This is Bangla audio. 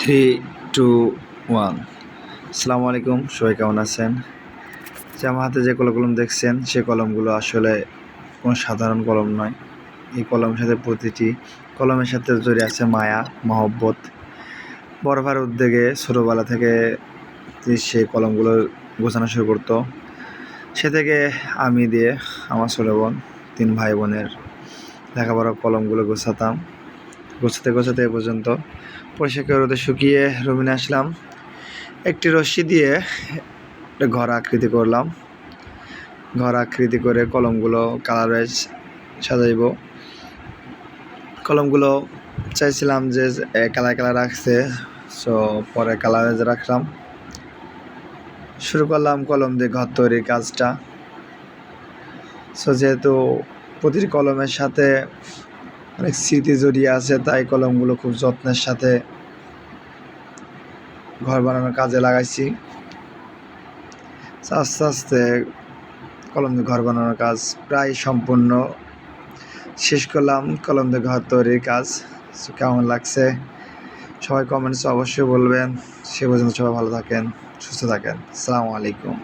Three two one. আসসালামু আলাইকুম, সবাই কেমন আছেন? যে আমার হাতে যে কলম দেখছেন, সে কলমগুলো আসলে কোনো সাধারণ কলম নয়। এই কলমের সাথে প্রতিটি কলমের সাথে জড়িয়ে আছে মায়া, মহব্বত। বড় ভাইয়ের উদ্যোগে ছোটোবেলা থেকে সে কলমগুলো গোছানো শুরু করতো। সে থেকে আমি দিয়ে আমার ছোটো বোন, 3 ভাই বোনের লেখাপড়া কলমগুলো গোছাতে এ পর্যন্ত পরিষ্কার রোদে শুকিয়ে রুমে আসলাম। একটি রশ্মি দিয়ে একটা ঘর আকৃতি করলাম। ঘর আকৃতি করে কলমগুলো কালারে সাজাইব। কলমগুলো চাইছিলাম যে কালার রাখছে, সো পরে কালারে রাখলাম। শুরু করলাম কলম দিয়ে ঘর তৈরির কাজটা। সো যেহেতু প্রতিটি কলমের সাথে অনেক স্মৃতি জড়িয়ে আছে, তাই কলমগুলো খুব যত্নের সাথে ঘর বানানোর কাজে লাগাইছি। আস্তে আস্তে কলম দিয়ে ঘর বানানোর কাজ প্রায় সম্পূর্ণ শেষ করলাম। কলম দিয়ে ঘর তৈরির কাজ কেমন লাগছে সবাই কমেন্টসে অবশ্যই বলবেন। সে পর্যন্ত সবাই ভালো থাকেন, সুস্থ থাকেন। আসসালামু আলাইকুম।